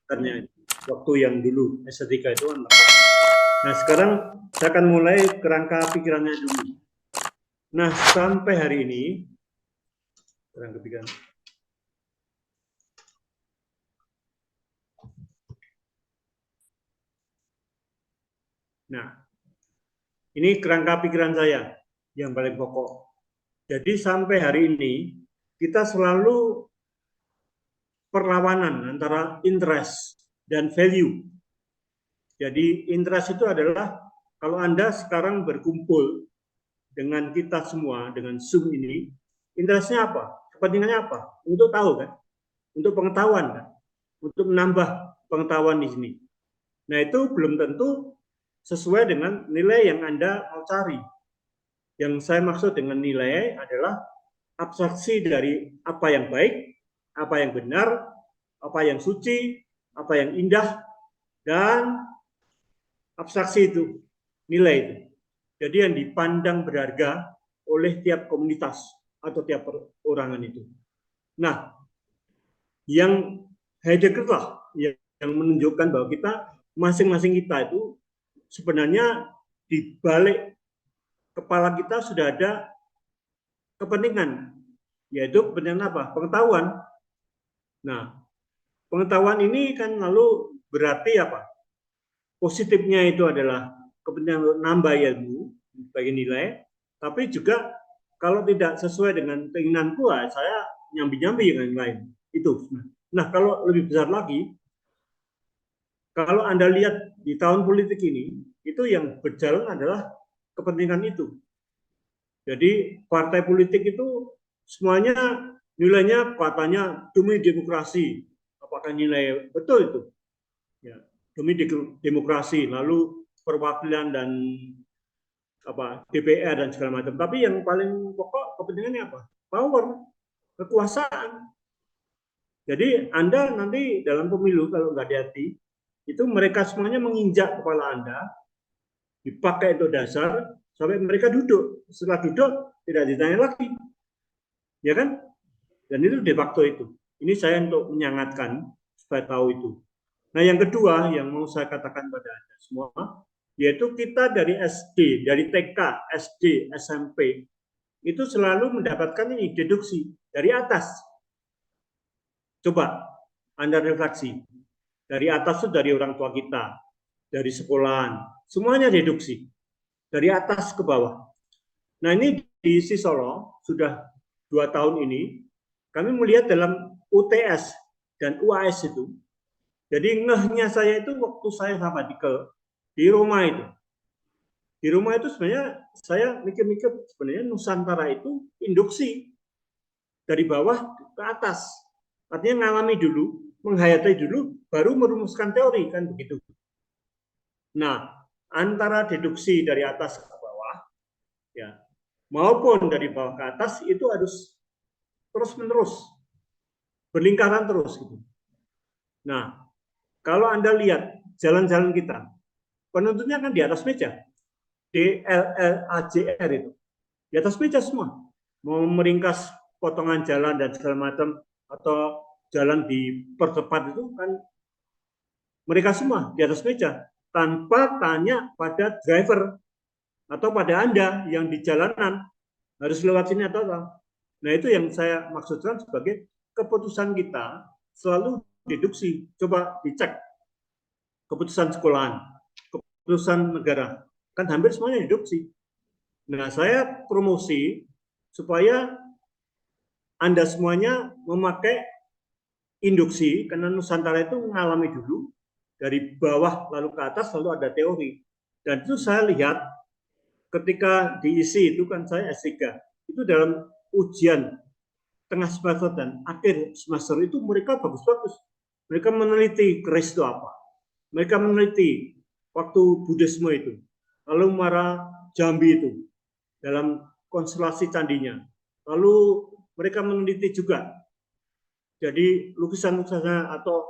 Karena waktu yang dulu S3 itu kan. Nah, sekarang saya akan mulai kerangka pikirannya dulu. Nah, sampai hari ini kerangka pikiran. Nah, ini kerangka pikiran saya yang paling pokok. Jadi sampai hari ini kita selalu perlawanan antara interest dan value. Jadi interest itu adalah kalau Anda sekarang berkumpul dengan kita semua, dengan Zoom ini, interestnya apa? Kepentingannya apa? Untuk tahu kan? Untuk pengetahuan kan? Untuk menambah pengetahuan di sini. Nah, itu belum tentu sesuai dengan nilai yang Anda mau cari. Yang saya maksud dengan nilai adalah abstraksi dari apa yang baik, apa yang benar, apa yang suci, apa yang indah, dan abstraksi itu, nilai itu. Jadi yang dipandang berharga oleh tiap komunitas atau tiap perorangan itu. Nah, yang Heidegger lah yang menunjukkan bahwa kita masing-masing kita itu sebenarnya di balik kepala kita sudah ada kepentingan, yaitu kepentingan apa? Pengetahuan. Nah, pengetahuan ini kan lalu berarti apa? Positifnya itu adalah kepentingan nambah ilmu sebagai nilai, tapi juga kalau tidak sesuai dengan keinginanku, saya nyambi-nyambi dengan lain. Itu. Nah, kalau lebih besar lagi, kalau Anda lihat di tahun politik ini, itu yang berjalan adalah kepentingan itu. Jadi partai politik itu semuanya nilainya katanya demi demokrasi. Apakah nilai betul itu? Ya, demi demokrasi, lalu perwakilan dan DPR dan segala macam. Tapi yang paling pokok kepentingannya apa? Power, kekuasaan. Jadi Anda nanti dalam pemilu kalau nggak hati-hati, itu mereka semuanya menginjak kepala Anda, dipakai itu dasar sampai mereka duduk. Setelah duduk tidak ditanya lagi, ya kan? Dan itu de facto itu. Ini saya untuk menyangatkan supaya tahu itu. Nah, yang kedua yang mau saya katakan pada Anda semua, yaitu kita dari SD, dari TK, SD, SMP, itu selalu mendapatkan ini deduksi dari atas. Coba Anda refleksi. Dari atas itu dari orang tua kita, dari sekolahan, semuanya deduksi. Dari atas ke bawah. Nah, ini di Sisolo sudah 2 tahun ini, kami melihat dalam UTS dan UAS itu, jadi ngehnya saya itu waktu saya sabbatical di Roma itu. Di Roma itu sebenarnya saya mikir-mikir sebenarnya Nusantara itu induksi dari bawah ke atas. Artinya ngalami dulu, menghayati dulu, baru merumuskan teori kan begitu. Nah, antara deduksi dari atas ke bawah, ya, maupun dari bawah ke atas itu harus terus-menerus berlingkaran terus gitu. Nah, kalau Anda lihat jalan-jalan kita, penuntutnya kan di atas meja. DLLAJR itu. Di atas meja semua. Mau meringkas potongan jalan dan segala macam atau jalan di percepat itu kan mereka semua di atas meja tanpa tanya pada driver atau pada Anda yang di jalanan harus lewat sini atau apa. Nah, itu yang saya maksudkan sebagai keputusan kita selalu deduksi. Coba dicek keputusan sekolahan, keputusan negara, kan hampir semuanya deduksi. Nah, saya promosi supaya Anda semuanya memakai induksi, karena Nusantara itu mengalami dulu, dari bawah lalu ke atas, lalu ada teori. Dan itu saya lihat ketika diisi itu kan saya S3, itu dalam ujian tengah semester dan akhir semester itu mereka bagus-bagus. Mereka meneliti keris itu apa. Mereka meneliti waktu Buddhisme itu. Lalu Muara Jambi itu dalam konstelasi candinya. Lalu mereka meneliti juga. Jadi lukisan-lukisannya atau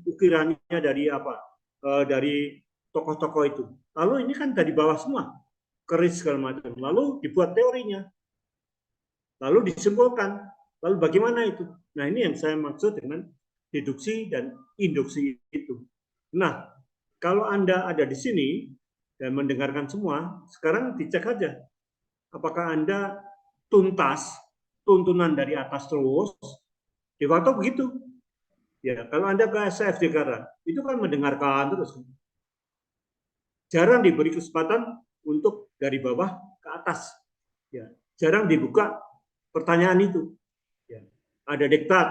ukirannya dari apa? Dari tokoh-tokoh itu. Lalu ini kan dari bawah semua. Keris segala macam. Lalu dibuat teorinya. Lalu disimpulkan. Lalu bagaimana itu? Nah, ini yang saya maksud dengan deduksi dan induksi itu. Nah, kalau Anda ada di sini dan mendengarkan semua, sekarang dicek aja apakah Anda tuntas tuntunan dari atas terus. De facto begitu. Ya, kalau Anda ke SCF Jakarta, itu kan mendengarkan terus. Jarang diberi kesempatan untuk dari bawah ke atas. Ya, jarang dibuka pertanyaan itu. Ya, ada diktat,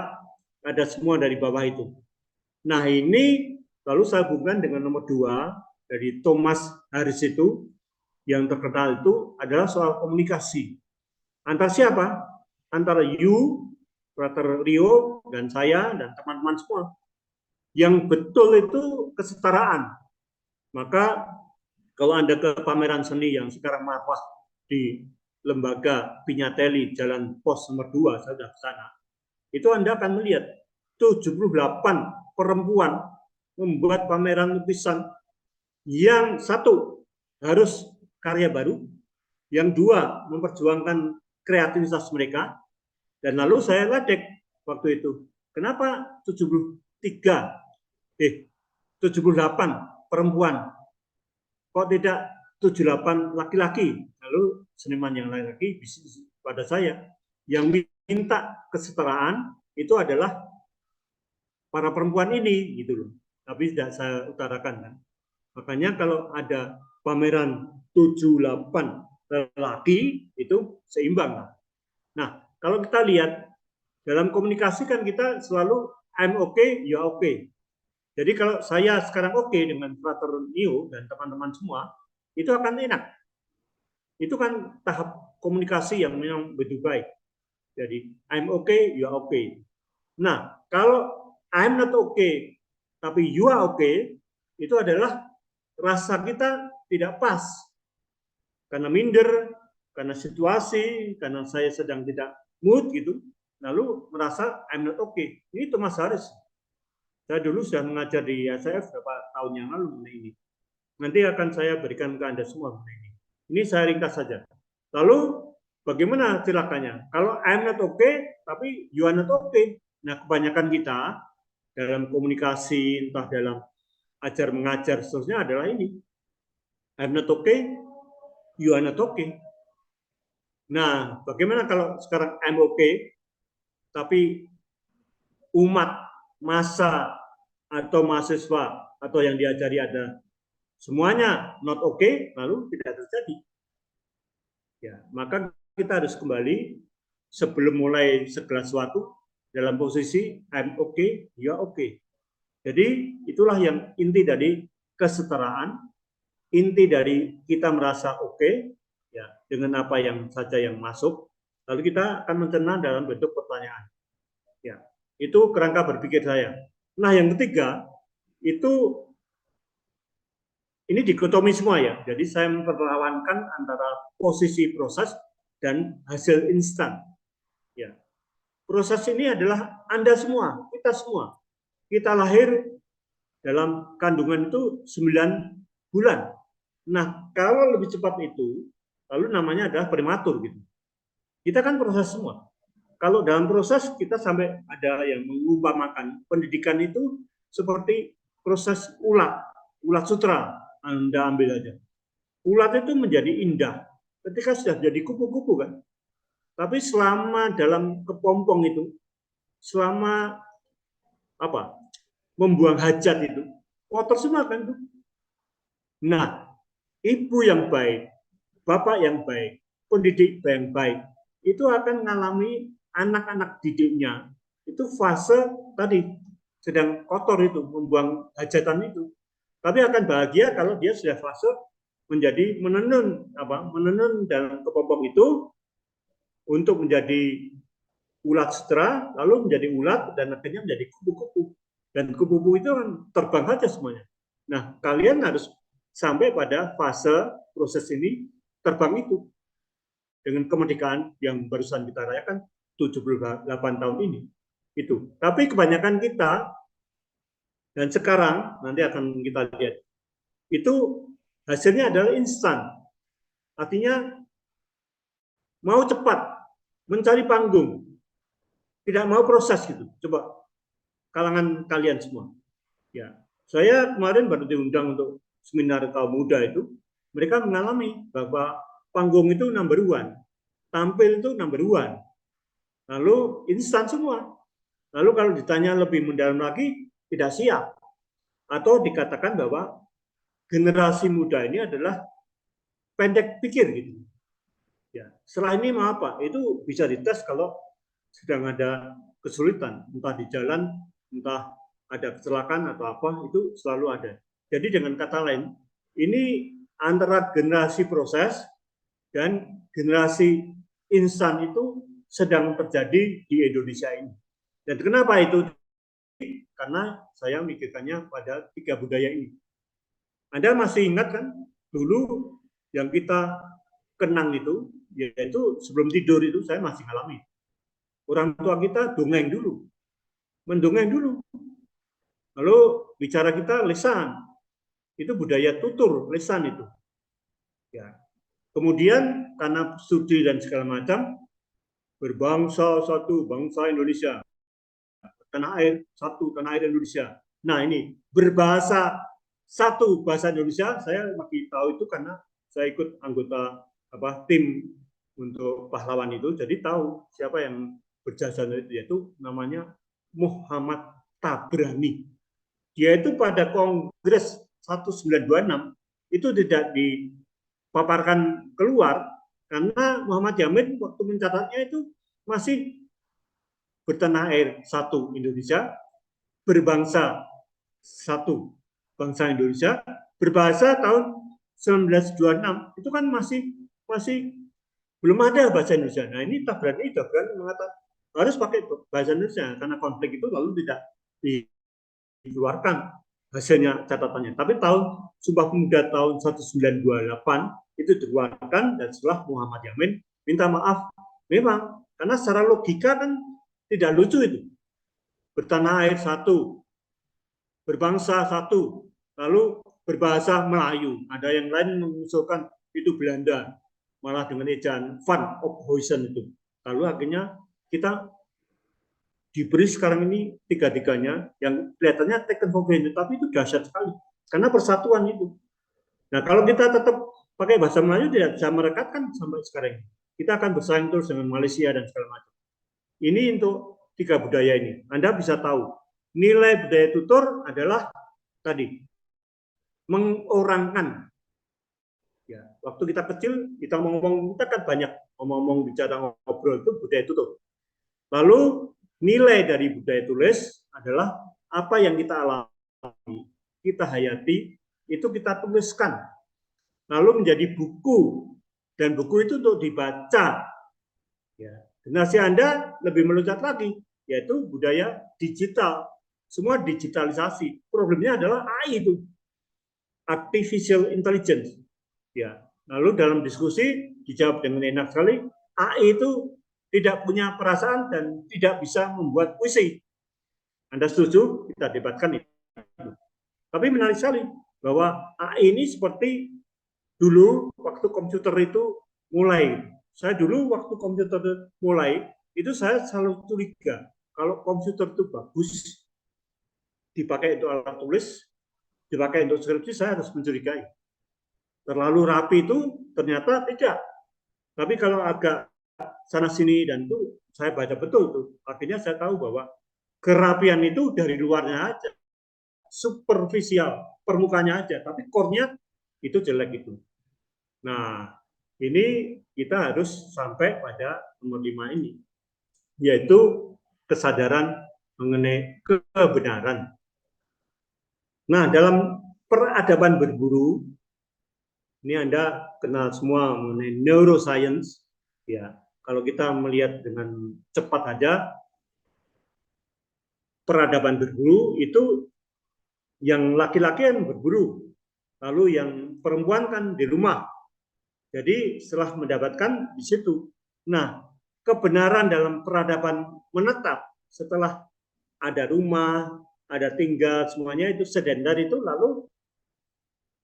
ada semua dari bawah itu. Nah, ini lalu saya hubungkan dengan nomor 2 dari Thomas Harris itu, yang terkenal itu adalah soal komunikasi. Antara siapa? Antara you, Brother Rio, dan saya, dan teman-teman semua. Yang betul itu kesetaraan. Maka kalau Anda ke pameran seni yang sekarang marwah di Lembaga Pignatelli, Jalan Pos nomor 2, saya sudah ke sana, itu Anda akan melihat 78 perempuan membuat pameran lukisan. Yang satu harus karya baru, yang dua memperjuangkan kreativitas mereka. Dan lalu saya ledek waktu itu, kenapa 78 perempuan, kok tidak 78 laki-laki? Lalu seniman yang lain lagi pada saya, yang minta kesetaraan itu adalah para perempuan ini, gitu loh. Tapi tidak saya utarakan kan. Makanya kalau ada pameran 78 lelaki itu seimbang. Nah, kalau kita lihat dalam komunikasi kan kita selalu I'm okay, you are okay. Jadi kalau saya sekarang oke dengan Frater Neo dan teman-teman semua, itu akan enak. Itu kan tahap komunikasi yang memang begitu baik. Jadi I'm okay, you are okay. Nah, kalau I'm not okay, tapi you are okay, itu adalah rasa kita tidak pas. Karena minder, karena situasi, karena saya sedang tidak mood gitu, lalu merasa I'm not okay. Ini Thomas Harris. Saya dulu sudah mengajar di SCF beberapa tahun yang lalu mengenai ini. Nanti akan saya berikan ke Anda semua mengenai ini. Ini saya ringkas saja. Lalu bagaimana silakannya? Kalau I'm not okay, tapi you are not okay. Nah, kebanyakan kita dalam komunikasi, entah dalam ajar mengajar, seterusnya adalah ini. I'm not okay, you are not okay. Nah, bagaimana kalau sekarang I'm okay, tapi umat, massa, atau mahasiswa, atau yang diajari ada semuanya not okay, lalu tidak terjadi. Ya, maka kita harus kembali sebelum mulai segala sesuatu dalam posisi I'm okay, you are okay. Jadi itulah yang inti dari kesetaraan, inti dari kita merasa oke, ya dengan apa yang saja yang masuk, lalu kita akan mencerna dalam bentuk pertanyaan. Ya, itu kerangka berpikir saya. Nah, yang ketiga itu ini dikotomi semua ya. Jadi saya memperlawankan antara posisi proses dan hasil instan. Ya. Proses ini adalah Anda semua, kita semua. Kita lahir dalam kandungan itu 9 bulan. Nah, kalau lebih cepat itu, lalu namanya adalah prematur gitu. Kita kan proses semua. Kalau dalam proses kita sampai ada yang mengumpamakan pendidikan itu seperti proses ulat sutra. Anda ambil aja. Ulat itu menjadi indah ketika sudah jadi kupu-kupu kan. Tapi selama dalam kepompong itu, selama apa? Membuang hajat itu, kotor semua kan. Nah, ibu yang baik, bapak yang baik, pendidik yang baik, itu akan mengalami anak-anak didiknya itu fase tadi sedang kotor itu, membuang hajatan itu. Tapi akan bahagia kalau dia sudah fase menjadi menenun dalam kepompong itu untuk menjadi ulat sutra, lalu menjadi ulat dan akhirnya menjadi kupu-kupu. Dan kupu-kupu itu kan terbang saja semuanya. Nah, kalian harus sampai pada fase proses ini terbang itu dengan kemerdekaan yang barusan kita rayakan 78 tahun ini. Itu. Tapi kebanyakan kita dan sekarang nanti akan kita lihat itu hasilnya adalah instan. Artinya mau cepat, mencari panggung, tidak mau proses gitu. Coba kalangan kalian semua. Ya, saya kemarin baru diundang untuk seminar kaum muda itu, mereka mengalami bahwa panggung itu number one, tampil itu number one, lalu instan semua. Lalu kalau ditanya lebih mendalam lagi, tidak siap. Atau dikatakan bahwa generasi muda ini adalah pendek pikir gitu. Ya, setelah ini mau apa? Itu bisa dites kalau sedang ada kesulitan, entah di jalan, entah ada kecelakaan atau apa, itu selalu ada. Jadi dengan kata lain, ini antara generasi proses dan generasi instan itu sedang terjadi di Indonesia ini. Dan kenapa itu? Karena saya mikirkannya pada 3 budaya ini. Anda masih ingat kan, dulu yang kita kenang itu, yaitu sebelum tidur itu saya masih ngalami. Orang tua kita dongeng dulu, mendongeng dulu. Lalu bicara kita lisan, itu budaya tutur, lisan itu. Ya. Kemudian karena studi dan segala macam, berbangsa satu, bangsa Indonesia. Tanah air satu, tanah air Indonesia. Nah ini, berbahasa satu, bahasa Indonesia, saya masih tahu itu karena saya ikut anggota tim untuk pahlawan itu, jadi tahu siapa yang berjasa itu, yaitu namanya Muhammad Tabrani. Dia itu pada Kongres 1926 itu tidak dipaparkan keluar karena Muhammad Yamin waktu mencatatnya itu masih bertanah air satu Indonesia, berbangsa satu bangsa Indonesia, berbahasa tahun 1926 itu kan masih belum ada bahasa Indonesia. Nah ini Tabrani mengatakan harus pakai bahasa Indonesia karena konflik itu lalu tidak dikeluarkan hasilnya catatannya. Tapi tahun Sumpah Pemuda tahun 1928 itu dikeluarkan dan setelah Muhammad Yamin minta maaf. Memang karena secara logika kan tidak lucu itu. Bertanah air satu, berbangsa satu, lalu berbahasa Melayu. Ada yang lain mengusulkan itu Belanda, malah dengan ejaan Van Ophuijsen itu. Lalu akhirnya kita diberi sekarang ini tiga-tiganya yang kelihatannya taken for granted, tapi itu dahsyat sekali karena persatuan itu. Nah kalau kita tetap pakai bahasa Melayu tidak bisa merekatkan sampai sekarang. Kita akan bersaing terus dengan Malaysia dan segala macam. Ini untuk 3 budaya ini. Anda bisa tahu nilai budaya tutur adalah tadi mengorangkan. Ya, waktu kita kecil kita ngomong, kita kan banyak ngomong bicara ngobrol itu budaya tutur. Lalu nilai dari budaya tulis adalah apa yang kita alami, kita hayati, itu kita tuliskan. Lalu menjadi buku, dan buku itu untuk dibaca. Ya. Generasi Anda lebih meloncat lagi, yaitu budaya digital. Semua digitalisasi. Problemnya adalah AI itu, artificial intelligence. Ya. Lalu dalam diskusi dijawab dengan enak sekali, AI itu tidak punya perasaan dan tidak bisa membuat puisi. Anda setuju? Kita debatkan itu. Tapi menarik sekali bahwa AI ini seperti dulu waktu komputer itu mulai. Saya dulu waktu komputer mulai, itu saya selalu curiga. Kalau komputer itu bagus, dipakai untuk alat tulis, dipakai untuk skripsi, saya harus mencurigai. Terlalu rapi itu ternyata tidak. Tapi kalau agak sana-sini dan itu, saya baca betul tuh. Akhirnya saya tahu bahwa kerapian itu dari luarnya aja. Superficial, permukaannya aja. Tapi core-nya itu jelek itu. Nah, ini kita harus sampai pada nomor 5 ini, yaitu kesadaran mengenai kebenaran. Nah, dalam peradaban berburu, ini Anda kenal semua mengenai neuroscience, ya. Kalau kita melihat dengan cepat aja, peradaban berburu itu yang laki-laki yang berburu, lalu yang perempuan kan di rumah. Jadi setelah mendapatkan di situ. Nah, kebenaran dalam peradaban menetap setelah ada rumah, ada tinggal, semuanya itu sedentar itu lalu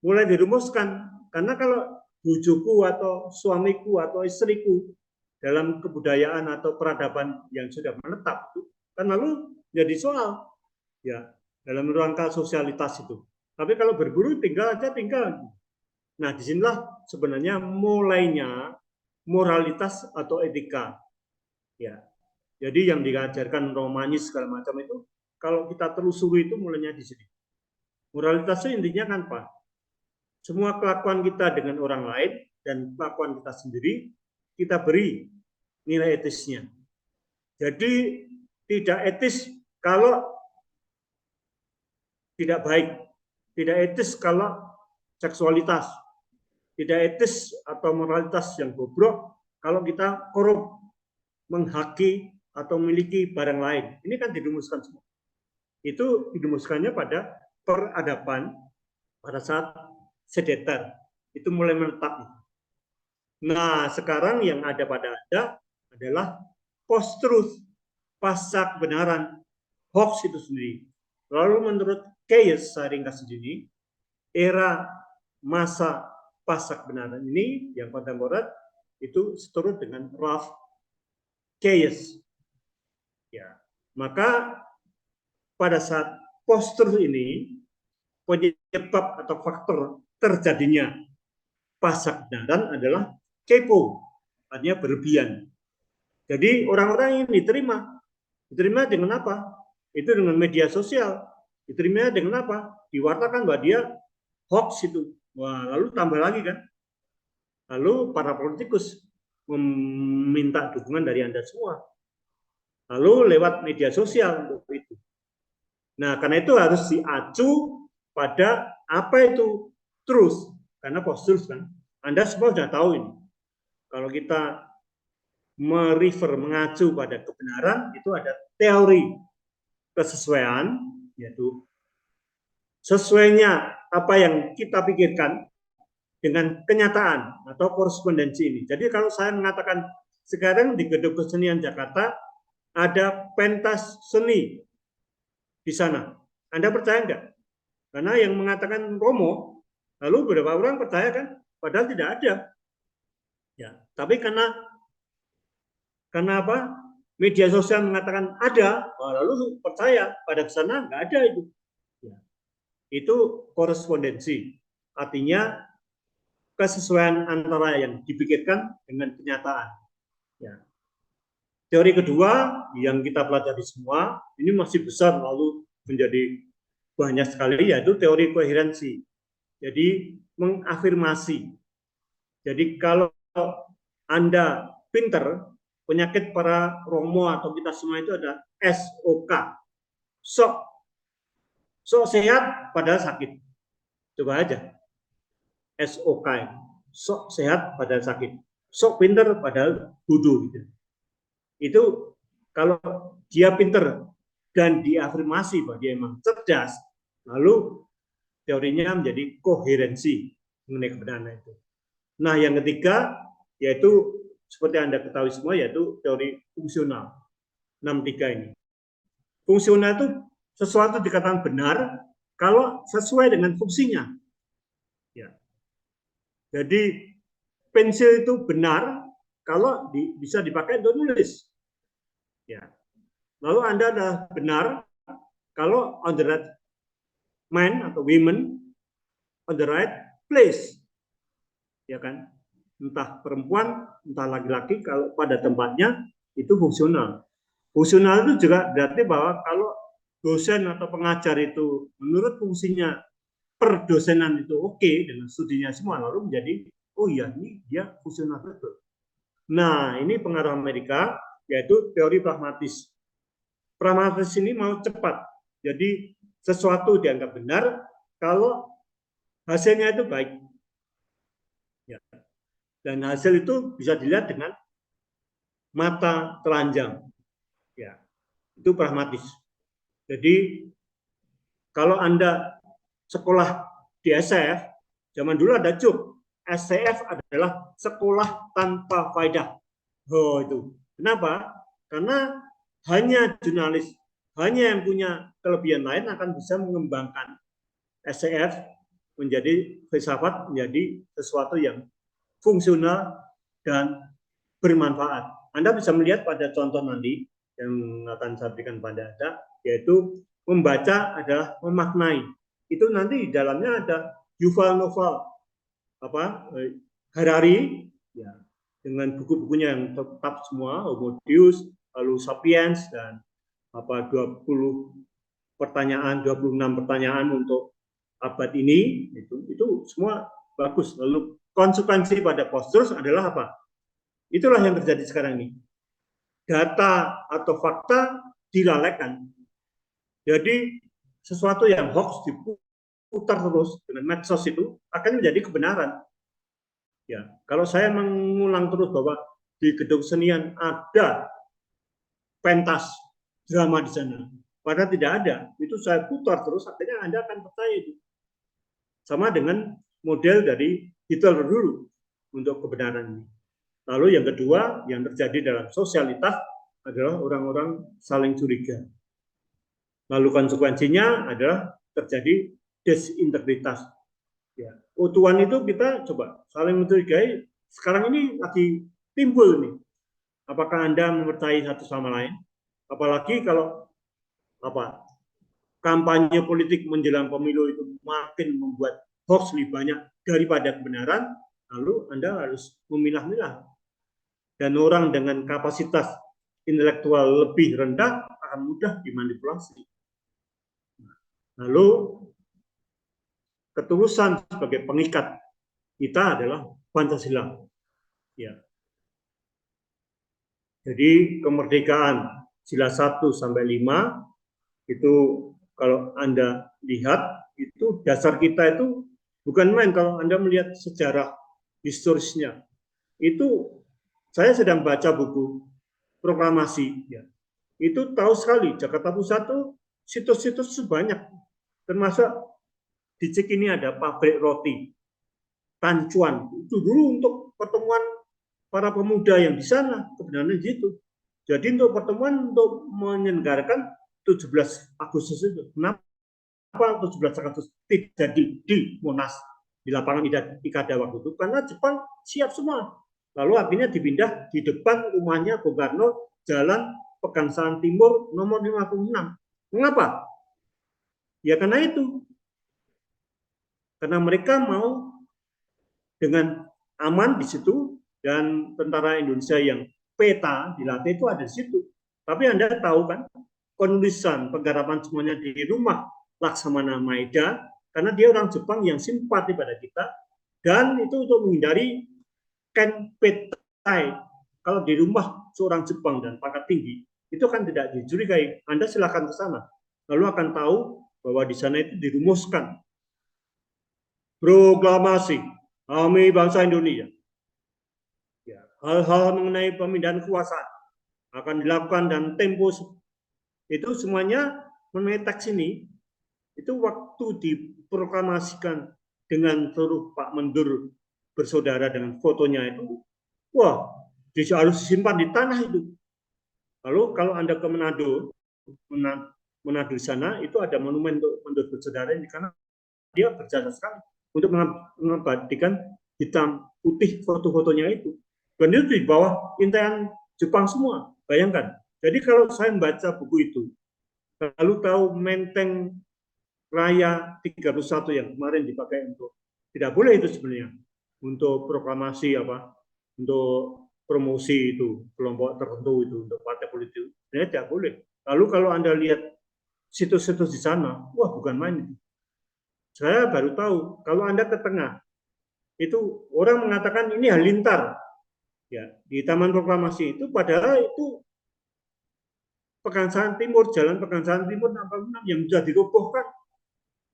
mulai dirumuskan. Karena kalau bujuku atau suamiku atau istriku dalam kebudayaan atau peradaban yang sudah menetap, kan lalu jadi soal. ya, dalam rangka sosialitas itu. Tapi kalau berburu tinggal aja tinggal. Nah, disinilah sebenarnya mulainya moralitas atau etika. Ya, jadi yang diajarkan Romanis segala macam itu, kalau kita telusuri itu mulainya di sini. Moralitas itu intinya kan apa? Semua kelakuan kita dengan orang lain dan kelakuan kita sendiri, kita beri nilai etisnya. Jadi tidak etis kalau tidak baik, tidak etis kalau seksualitas, tidak etis atau moralitas yang bobrok kalau kita korup, menghaki atau memiliki barang lain. Ini kan dirumuskan semua. Itu dirumuskannya pada peradaban pada saat sedetar. Itu mulai menetap. Nah, sekarang yang ada pada Anda adalah post-truth, pasca kebenaran, hoax itu sendiri. Lalu menurut Keyes, saya ringkas di sini, era masa pasca kebenaran ini yang kontemporer itu seturut dengan Ralph Keyes. Ya, maka pada saat post-truth ini penyebab atau faktor terjadinya pasca kebenaran adalah kepo, artinya berlebihan. Jadi orang-orang ini diterima dengan apa? Itu dengan media sosial. Diterima dengan apa? Diwartakan bahwa dia hoax itu. Wah, lalu tambah lagi kan? Lalu para politikus meminta dukungan dari Anda semua. Lalu lewat media sosial untuk itu. Nah, karena itu harus diacu pada apa itu truth. Karena post-truth kan. Anda semua sudah tahu ini. Kalau kita mengacu pada kebenaran, itu ada teori kesesuaian, yaitu sesuainya apa yang kita pikirkan dengan kenyataan atau korespondensi ini. Jadi kalau saya mengatakan sekarang di Gedung Kesenian Jakarta ada pentas seni di sana, Anda percaya enggak? Karena yang mengatakan Romo, lalu beberapa orang percaya kan, padahal tidak ada. Ya, tapi karena apa? Media sosial mengatakan ada, lalu percaya, pada sana nggak ada itu. Ya. Itu korespondensi, artinya kesesuaian antara yang dipikirkan dengan kenyataan. Ya. Teori kedua yang kita pelajari semua, ini masih besar lalu menjadi banyak sekali, yaitu teori koherensi. Jadi mengafirmasi. Jadi kalau Anda pinter, penyakit para Romo atau kita semua itu ada SOK. Sok sehat padahal sakit. Coba aja. SOK. Sok sehat padahal sakit. Sok pinter padahal bodoh gitu. Itu kalau dia pinter dan diafirmasi bahwa dia memang cerdas, lalu teorinya menjadi koherensi mengenai kebenaran itu. Nah, yang ketiga yaitu seperti Anda ketahui semua, yaitu teori fungsional. 63 ini. Fungsional itu sesuatu dikatakan benar kalau sesuai dengan fungsinya. Ya. Jadi pensil itu benar kalau bisa dipakai untuk nulis. Ya. Lalu Anda adalah benar kalau on the right man atau women on the right place. Ya kan? Entah perempuan, entah laki-laki, kalau pada tempatnya itu fungsional. Fungsional itu juga berarti bahwa kalau dosen atau pengajar itu menurut fungsinya perdosenan itu oke dengan studinya semua, lalu menjadi oh iya ini dia fungsional betul. Nah, ini pengaruh Amerika, yaitu teori pragmatis. Pragmatis ini mau cepat, jadi sesuatu dianggap benar kalau hasilnya itu baik. Ya. Dan hasil itu bisa dilihat dengan mata telanjang. Ya, itu pragmatis. Jadi kalau Anda sekolah di SCF, zaman dulu ada joke, SCF adalah sekolah tanpa faedah. Oh itu. Kenapa? Karena hanya jurnalis, hanya yang punya kelebihan lain akan bisa mengembangkan SCF menjadi filsafat, menjadi sesuatu yang fungsional dan bermanfaat. Anda bisa melihat pada contoh nanti yang akan saya berikan pada Anda, yaitu membaca adalah memaknai. Itu nanti di dalamnya ada Yuval Noah Harari, ya, dengan buku-bukunya yang tetap semua, Homo Deus, lalu Sapiens, dan 20 pertanyaan, 26 pertanyaan untuk abad ini, itu semua bagus. Lalu konsekuensi pada posters adalah apa? Itulah yang terjadi sekarang ini. Data atau fakta dilalaikan. Jadi sesuatu yang hoax diputar terus dengan medsos itu akan menjadi kebenaran. Ya, kalau saya mengulang terus bahwa di gedung senian ada pentas drama di sana, padahal tidak ada, itu saya putar terus, akhirnya Anda akan percaya itu. Sama dengan model dari Hitler dulu untuk kebenaran ini. Lalu yang kedua, yang terjadi dalam sosialitas adalah orang-orang saling curiga. Lalu konsekuensinya adalah terjadi desintegritas. Ya. Utuhan itu kita coba saling mencurigai. Sekarang ini lagi timbul nih. Apakah Anda mempercayai satu sama lain? Apalagi kalau kampanye politik menjelang pemilu itu makin membuat hoax lebih banyak daripada kebenaran, lalu Anda harus memilah-milah. Dan orang dengan kapasitas intelektual lebih rendah akan mudah dimanipulasi. Lalu ketulusan sebagai pengikat kita adalah Pancasila. Ya. Jadi kemerdekaan sila 1 sampai 5 itu kalau Anda lihat itu dasar kita itu bukan main. Kalau Anda melihat sejarah historisnya, itu saya sedang baca buku proklamasi, ya. Itu tahu sekali Jakarta Pusat itu situs-situs sebanyak, termasuk di Cikini ada pabrik roti Tancuan. Itu dulu untuk pertemuan para pemuda yang di sana, kebenarannya gitu. Jadi untuk pertemuan untuk menyelenggarakan 17 Agustus itu. Kenapa 17 Agustus tidak di Monas, di lapangan Ikada waktu itu? Karena Jepang siap semua. Lalu akhirnya dipindah di depan rumahnya Bung Karno, Jalan Pegangsaan Timur nomor 56. Mengapa? Ya karena itu. Karena mereka mau dengan aman di situ, dan tentara Indonesia yang peta dilatih itu ada di situ. Tapi Anda tahu kan, penulisan penggarapan semuanya di rumah Laksamana Maeda, karena dia orang Jepang yang simpati pada kita, dan itu untuk menghindari Ken Petai. Kalau di rumah seorang Jepang dan pangkat tinggi, itu kan tidak dicurigai. Anda silakan ke sana, lalu akan tahu bahwa di sana itu dirumuskan proklamasi Kami bangsa Indonesia. Ya, hal-hal mengenai pemindahan kekuasaan akan dilakukan dan tempo itu semuanya mengenai teks ini itu waktu diproklamasikan dengan seluruh Pak Mendur bersaudara dengan fotonya itu, wah, harus disimpan di tanah itu. Lalu kalau Anda ke Manado di sana itu ada monumen untuk Mendur bersaudara ini karena dia berjasa sekali untuk mengabadikan hitam putih foto-fotonya itu. Dan itu di bawah intaian Jepang semua. Bayangkan. Jadi kalau saya membaca buku itu, lalu tahu Menteng Raya 31 yang kemarin dipakai untuk, tidak boleh itu sebenarnya, untuk proklamasi untuk promosi itu, kelompok tertentu itu, untuk partai politik, sebenarnya tidak boleh. Lalu kalau Anda lihat situs-situs di sana, wah bukan main itu. Saya baru tahu, kalau Anda ke tengah, itu orang mengatakan ini halilintar. Ya, di Taman Proklamasi itu, padahal itu Pegangsaan Timur, Jalan Pegangsaan Timur 66 yang sudah dirobohkan.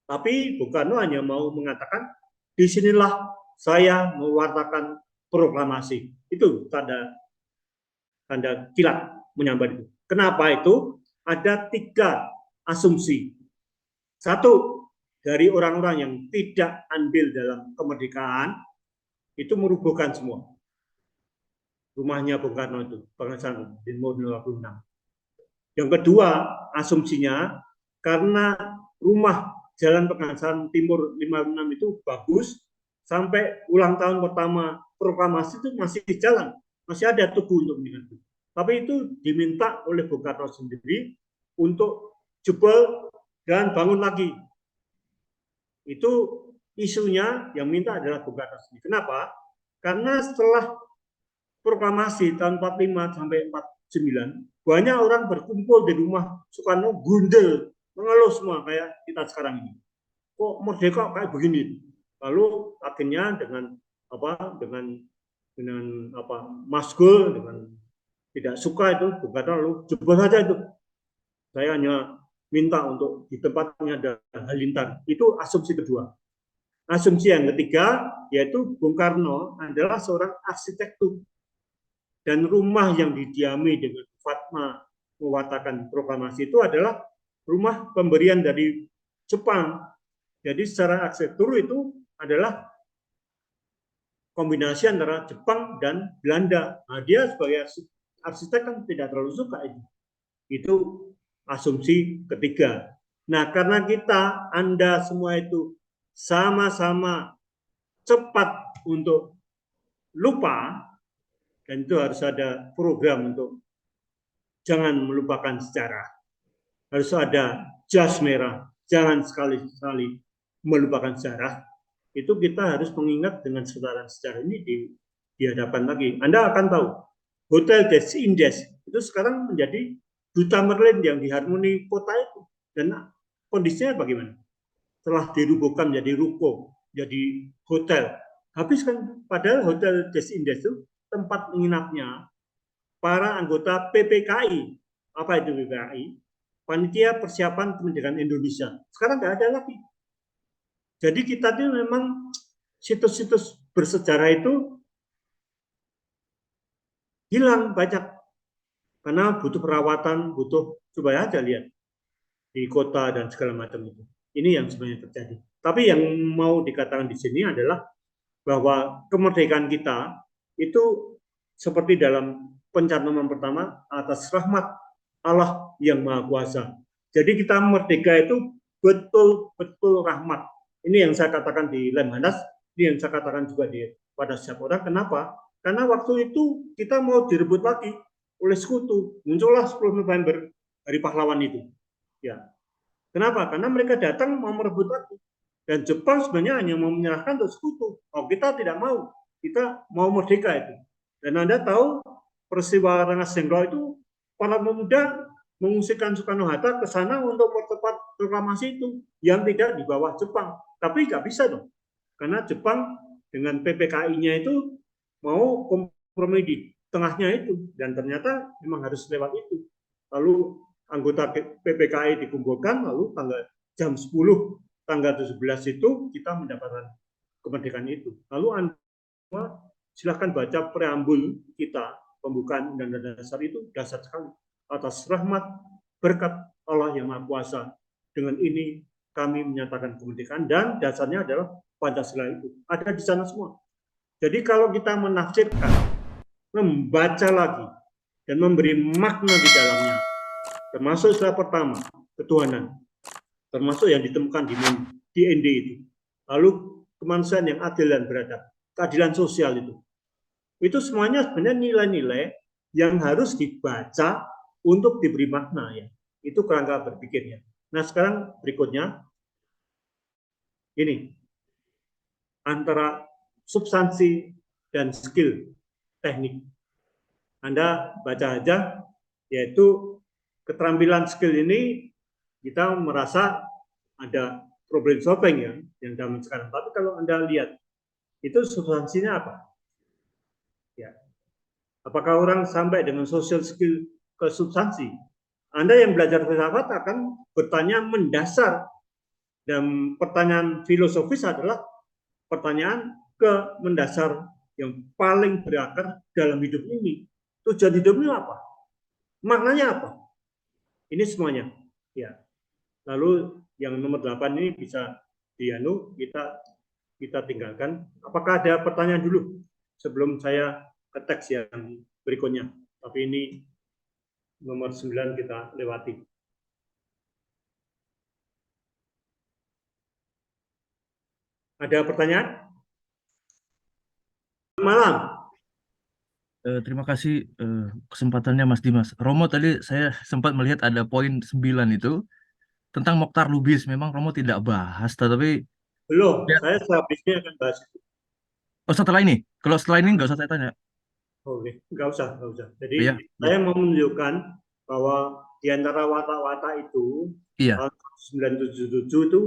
Tapi Bung Karno hanya mau mengatakan, disinilah saya mewartakan proklamasi. Itu tanda kilat menyambar itu. Kenapa itu? Ada 3 asumsi. 1, dari orang-orang yang tidak andil dalam kemerdekaan, itu merubuhkan semua. Rumahnya Bung Karno itu, Pegangsaan Timur 56. Yang kedua, asumsinya, karena rumah Jalan Pegangsaan Timur 56 itu bagus, sampai ulang tahun pertama proklamasi itu masih di jalan, masih ada tugu untuk meninggalkan. Tapi itu diminta oleh Bung Karno sendiri untuk jebol dan bangun lagi. Itu isunya yang minta adalah Bung Karno. Kenapa? Karena setelah proklamasi tahun 45 sampai 49, banyak orang berkumpul di rumah Soekarno, gundel, mengeluh semua kayak kita sekarang ini. Kok merdeka kayak begini? Lalu akhirnya dengan Mas Gul dengan tidak suka itu, Bung Karno lalu jebol saja itu. Saya hanya minta untuk di tempatnya ada Halilintar. Itu asumsi kedua. Asumsi yang ketiga yaitu Bung Karno adalah seorang arsitektur dan rumah yang didiami dengan Fatma mewatakan proklamasi itu adalah rumah pemberian dari Jepang. Jadi secara arsitektur itu adalah kombinasi antara Jepang dan Belanda. Nah, dia sebagai arsitek kan tidak terlalu suka itu. Itu asumsi ketiga. Nah, karena Anda semua itu sama-sama cepat untuk lupa, dan itu harus ada program untuk jangan melupakan sejarah. Harus ada jas merah, jangan sekali-sekali melupakan sejarah. Itu kita harus mengingat dengan sejarah ini di hadapan lagi. Anda akan tahu, Hotel des Indes itu sekarang menjadi Duta Merlin yang diharmoni kota itu. Dan kondisinya bagaimana? Setelah dirubuhkan menjadi ruko, jadi hotel. Habis kan, padahal Hotel des Indes itu tempat menginapnya para anggota PPKI. Apa itu PPKI? Panitia Persiapan Kemerdekaan Indonesia. Sekarang nggak ada lagi. Jadi kita itu memang situs-situs bersejarah itu hilang banyak karena butuh perawatan, butuh coba aja lihat di kota dan segala macam itu. Ini yang sebenarnya terjadi. Tapi yang mau dikatakan di sini adalah bahwa kemerdekaan kita itu seperti dalam pencantuman pertama atas rahmat Allah yang Maha Kuasa. Jadi kita merdeka itu betul-betul rahmat. Ini yang saya katakan di Lemhanas, ini yang saya katakan juga pada setiap orang. Kenapa? Karena waktu itu kita mau direbut lagi oleh sekutu. Muncullah 10 November, Hari Pahlawan itu. Ya. Kenapa? Karena mereka datang mau merebut lagi. Dan Jepang sebenarnya hanya mau menyerahkan untuk sekutu. Oh, kita tidak mau. Kita mau merdeka itu. Dan Anda tahu peristiwa Rengas Dengklok itu para pemuda mengungsikan Soekarno-Hatta ke sana untuk mempercepat proklamasi itu yang tidak di bawah Jepang. Tapi nggak bisa dong. Karena Jepang dengan PPKI-nya itu mau kompromi di tengahnya itu. Dan ternyata memang harus lewat itu. Lalu anggota PPKI dikumpulkan, lalu jam 10 tanggal 17 itu kita mendapatkan kemerdekaan itu. Lalu Anda silahkan baca preambul kita, pembukaan Undang-Undang Dasar itu dasar sekali. Atas rahmat berkat Allah yang Maha Kuasa. Dengan ini kami menyatakan kemerdekaan dan dasarnya adalah Pancasila itu. Ada di sana semua. Jadi kalau kita menafsirkan, membaca lagi, dan memberi makna di dalamnya, termasuk istilah pertama, ketuhanan, termasuk yang ditemukan di ND itu. Lalu kemanusiaan yang adil dan beradab, keadilan sosial itu semuanya sebenarnya nilai-nilai yang harus dibaca untuk diberi makna ya. Itu kerangka berpikirnya. Nah sekarang berikutnya ini antara substansi dan skill teknik. Anda baca aja, yaitu keterampilan skill ini kita merasa ada problem solving ya yang zaman sekarang. Tapi kalau Anda lihat itu substansinya apa? Ya. Apakah orang sampai dengan social skill ke substansi? Anda yang belajar filsafat akan bertanya mendasar, dan pertanyaan filosofis adalah pertanyaan ke mendasar yang paling berakar dalam hidup ini. Tujuan hidupnya apa? Maknanya apa? Ini semuanya. Ya. Lalu yang nomor 8 ini bisa kita tinggalkan. Apakah ada pertanyaan dulu sebelum saya ke teks yang berikutnya? Tapi ini nomor 9 kita lewati. Ada pertanyaan? Malam. Terima kasih kesempatannya Mas Dimas. Romo tadi saya sempat melihat ada poin 9 itu. tentang Mokhtar Lubis. Memang Romo tidak bahas, tetapi Belum, ya, saya sehabisnya akan bahas itu. oh setelah ini, kalau setelah ini nggak usah saya tanya. Oke, nggak usah, nggak usah. Jadi Oh, ya, ya, saya mau menunjukkan bahwa di antara watak-watak itu iya, tahun 1977 itu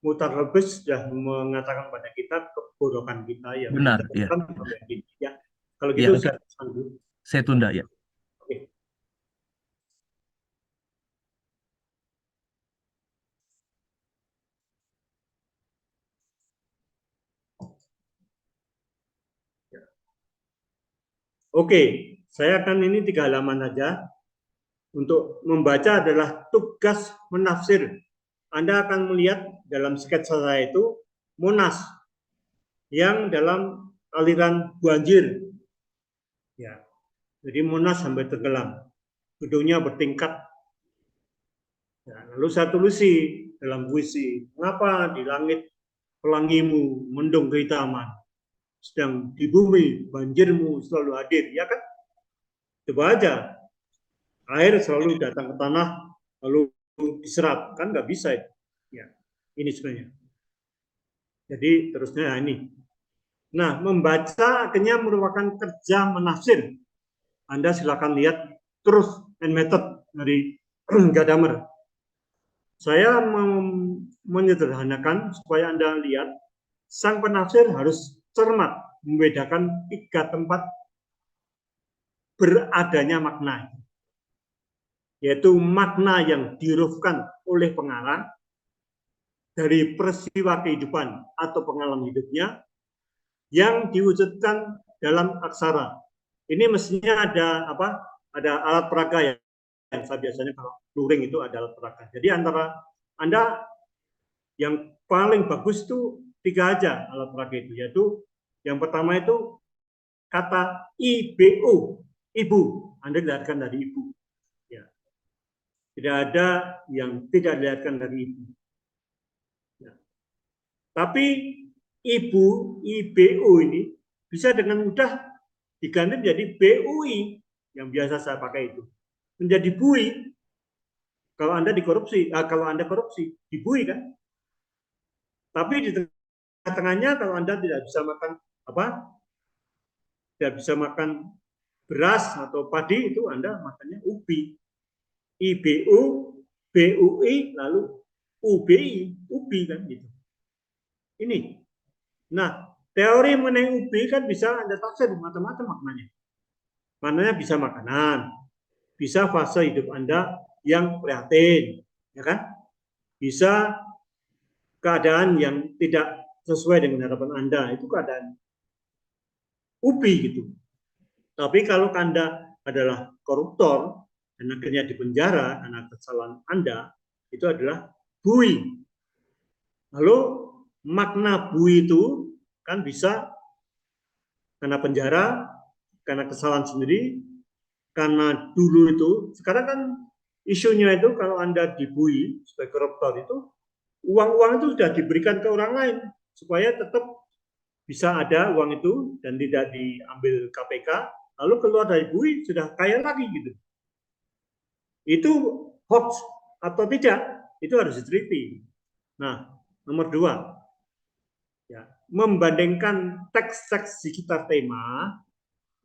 Muhtar Lubis sudah mengatakan pada kita keborokan kita yang benar, kita ya, lakukan sampai hari ini. Ya, kalau ya, gitu oke, saya sanggup. saya tunda ya. Oke. Oke, saya akan ini 3 halaman aja. Untuk membaca adalah tugas menafsir. Anda akan melihat dalam sketsa saya itu Monas yang dalam aliran banjir. Ya, jadi Monas sampai tenggelam. Gedungnya bertingkat. Ya, lalu saya tulisi dalam puisi, mengapa di langit pelangimu mendung kehitaman, sedang di bumi banjirmu selalu hadir, ya kan? Coba aja, air selalu datang ke tanah, lalu diserap, kan nggak bisa itu. Ya, ini sebenarnya. Jadi terusnya ini. Nah, membaca akhirnya merupakan kerja menafsir. Anda silakan lihat Truth and Method dari Gadamer. Saya menyederhanakan supaya Anda lihat sang penafsir harus cermat membedakan 3 tempat beradanya makna, yaitu makna yang dihurufkan oleh pengarang dari peristiwa kehidupan atau pengalaman hidupnya yang diwujudkan dalam aksara. Ini mestinya ada apa? Ada alat peraga yang saya biasanya kalau luring itu ada alat peraga. Jadi antara Anda yang paling bagus itu 3 aja alat peraga itu, yaitu yang pertama itu kata IBU, ibu. Anda dilihatkan dari ibu. Ya. Tidak ada yang tidak dilihatkan dari ibu. Ya. Tapi ibu, IBU ini bisa dengan mudah diganti menjadi BUI yang biasa saya pakai itu. Menjadi BUI kalau Anda dikorupsi, kalau Anda korupsi, dibui kan? Tapi di tengah-tengahnya kalau Anda tidak bisa makan apa? Tidak bisa makan beras atau padi itu Anda makannya ubi. IBU, BUI, lalu UBI, ubi kan gitu. Ini. Nah, teori mengenai ubi kan bisa Anda tafsir macam-macam maknanya. Maknanya bisa makanan, bisa fase hidup Anda yang prihatin, ya kan? Bisa keadaan yang tidak sesuai dengan harapan Anda, itu keadaan ubi gitu. Tapi kalau Anda adalah koruptor dan akhirnya dipenjara karena kesalahan Anda, itu adalah bui. Lalu makna bui itu kan bisa karena penjara, karena kesalahan sendiri, karena dulu itu, sekarang kan isunya itu kalau Anda dibui sebagai koruptor itu, uang-uang itu sudah diberikan ke orang lain, supaya tetap bisa ada uang itu dan tidak diambil KPK, lalu keluar dari bui sudah kaya lagi gitu. Itu hoax atau tidak, itu harus diteliti. Nah, nomor 2, ya, membandingkan teks-teks di sekitar tema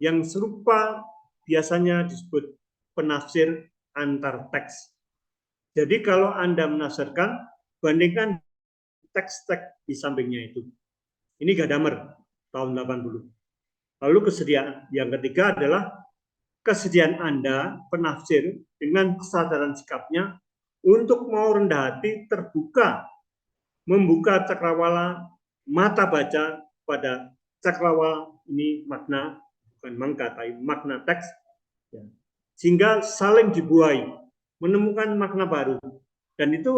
yang serupa biasanya disebut penafsir antar teks. Jadi kalau Anda menafsirkan, bandingkan teks-teks di sampingnya itu. Ini Gadamer tahun 80. Lalu kesediaan yang ketiga adalah kesediaan Anda penafsir dengan kesadaran sikapnya untuk mau rendah hati terbuka membuka cakrawala mata baca pada cakrawala ini makna bukan mangka tapi makna teks ya. Sehingga saling dibuai menemukan makna baru dan itu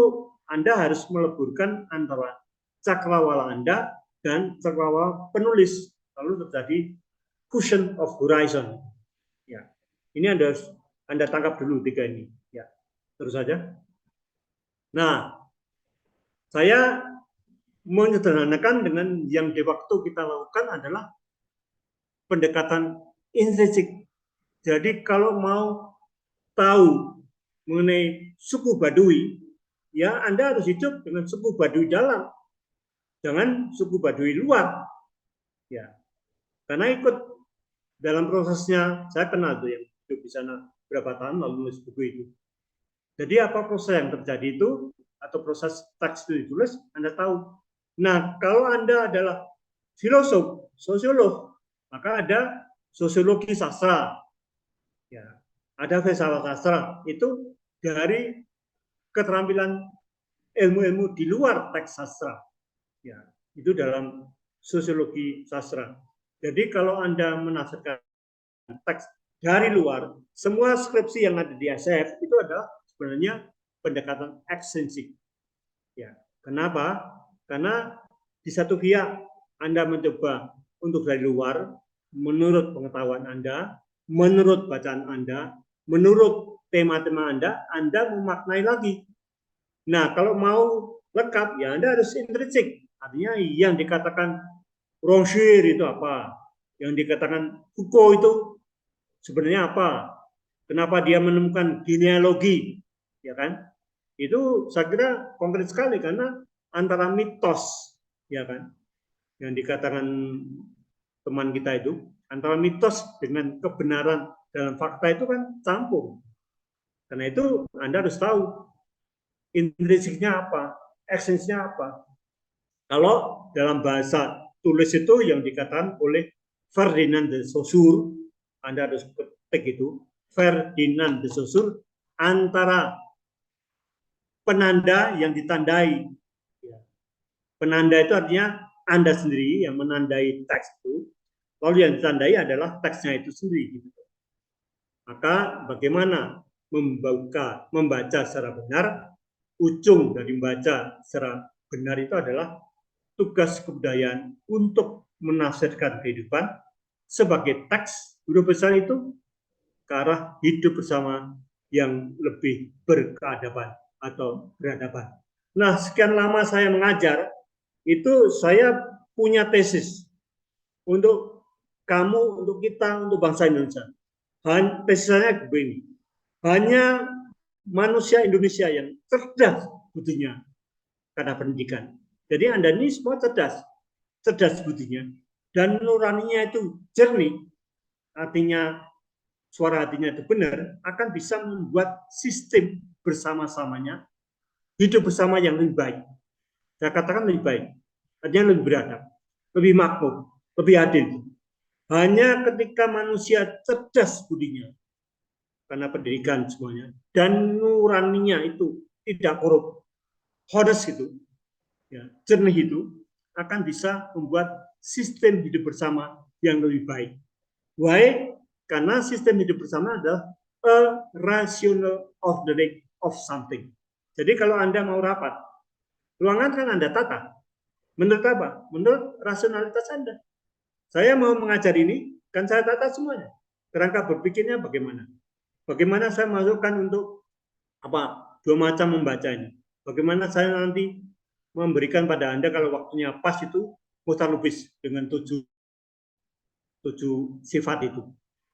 Anda harus meleburkan antara cakrawala Anda dan cakrawala penulis lalu terjadi fusion of horizon ya. Ini Anda tangkap dulu 3 ini ya. Terus saja. Nah, saya menyederhanakan dengan yang di waktu kita lakukan adalah pendekatan intrinsik. Jadi kalau mau tahu mengenai suku Baduy ya Anda harus hidup dengan suku Baduy dalam, jangan suku Baduy luar. Ya, karena ikut dalam prosesnya, saya kenal tuh yang hidup di sana berapa tahun lalu nulis buku itu. Jadi apa proses yang terjadi itu atau proses teks itu ditulis, Anda tahu. Nah, kalau Anda adalah filosof, sosiolog, maka ada sosiologi sastra, ya, ada filsafat sastra. Itu dari keterampilan ilmu-ilmu di luar teks sastra, ya, itu dalam sosiologi sastra. Jadi kalau Anda menafsirkan teks dari luar, semua skripsi yang ada di SF itu adalah sebenarnya pendekatan ekstensif. Ya, kenapa? Karena di satu pihak Anda mencoba untuk dari luar, menurut pengetahuan Anda, menurut bacaan Anda, menurut tema-tema Anda memaknai lagi. Nah, kalau mau lengkap, ya Anda harus intrinsik. Artinya yang dikatakan Rancière itu apa? Yang dikatakan Foucault itu sebenarnya apa? Kenapa dia menemukan genealogi? Ya kan? Itu saya kira konkret sekali karena antara mitos, ya kan, yang dikatakan teman kita itu, antara mitos dengan kebenaran dalam fakta itu kan campur. Karena itu Anda harus tahu intrinsiknya apa, esensinya apa. Kalau dalam bahasa tulis itu yang dikatakan oleh Ferdinand de Saussure, Anda harus ketik itu, Ferdinand de Saussure, antara penanda yang ditandai. Penanda itu artinya Anda sendiri yang menandai teks itu, lalu yang ditandai adalah teksnya itu sendiri. Maka bagaimana membaca secara benar, ujung dari membaca secara benar itu adalah tugas kebudayaan untuk menafsirkan kehidupan sebagai teks huruf besar itu ke arah hidup bersama yang lebih berkeadaban atau beradaban. Nah, sekian lama saya mengajar, itu saya punya tesis untuk kamu, untuk kita, untuk bangsa Indonesia. Tesis saya begini, hanya manusia Indonesia yang cerdas budinya karena pendidikan. Jadi Anda ini semua cerdas, cerdas budinya, dan nuraninya itu jernih, artinya suara hatinya itu benar, akan bisa membuat sistem bersama-samanya, hidup bersama yang lebih baik. Saya katakan lebih baik, artinya lebih beradab, lebih makmur, lebih adil. Hanya ketika manusia cerdas budinya, karena pendidikan semuanya, dan nuraninya itu tidak korup, honest itu, ya, jernih itu, akan bisa membuat sistem hidup bersama yang lebih baik. Why? Karena sistem hidup bersama adalah a rational ordering of something. Jadi kalau Anda mau rapat, ruangan kan Anda tata. Menurut apa? Menurut rasionalitas Anda. Saya mau mengajar ini, kan saya tata semuanya. Kerangka berpikirnya bagaimana? Bagaimana saya masukkan untuk apa? Dua macam membaca ini. Bagaimana saya nanti memberikan pada Anda kalau waktunya pas itu mutar lubis dengan tujuh sifat itu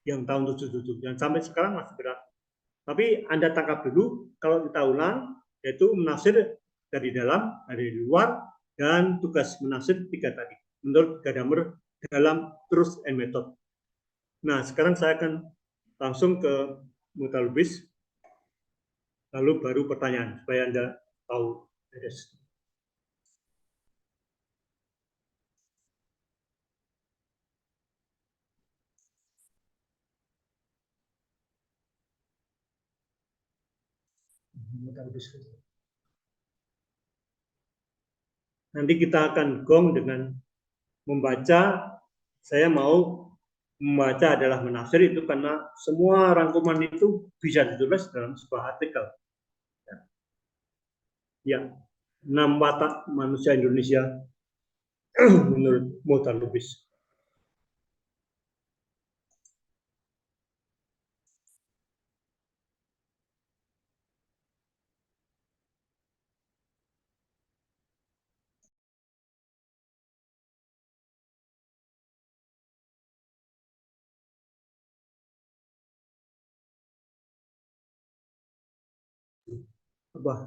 yang tahun 77 yang sampai sekarang masih berat. Tapi Anda tangkap dulu kalau kita ulang, yaitu menafsir dari dalam, dari luar, dan tugas menafsir tiga tadi menurut Gadamer dalam Truth and Method. Nah, sekarang saya akan langsung ke mutalubis, lalu baru pertanyaan supaya Anda tahu. Nanti kita akan gong dengan membaca. Saya mau membaca adalah menafsir itu karena semua rangkuman itu bisa ditulis dalam sebuah artikel. Ya, 6 watak manusia Indonesia menurut Muhtar Lubis.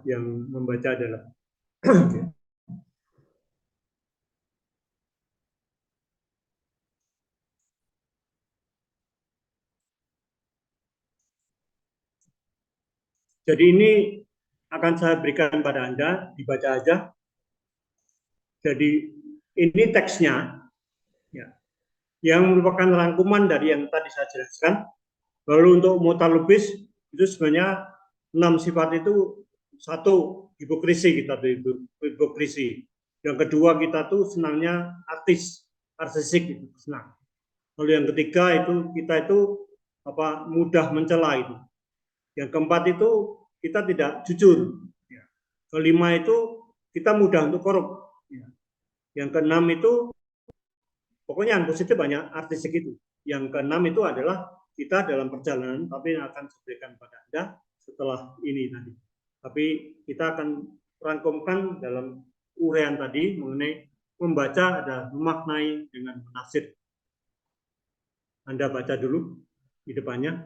yang membaca adalah jadi ini akan saya berikan pada Anda, dibaca aja. Jadi ini teksnya, ya, yang merupakan rangkuman dari yang tadi saya jelaskan. Lalu untuk mutalubis itu sebenarnya 6 sifat itu, satu, hipokrisi, kita tuh hipokrisi. Yang kedua, kita tuh senangnya artistik itu senang. Lalu yang ketiga itu kita itu mudah mencela itu. Yang keempat itu kita tidak jujur. Kelima itu kita mudah untuk korup. Yang keenam itu pokoknya yang positif banyak artistik itu. Yang keenam itu adalah kita dalam perjalanan, tapi akan saya berikan pada Anda setelah ini tadi. Tapi kita akan rangkumkan dalam uraian tadi mengenai membaca ada memaknai dengan menafsir. Anda baca dulu di depannya.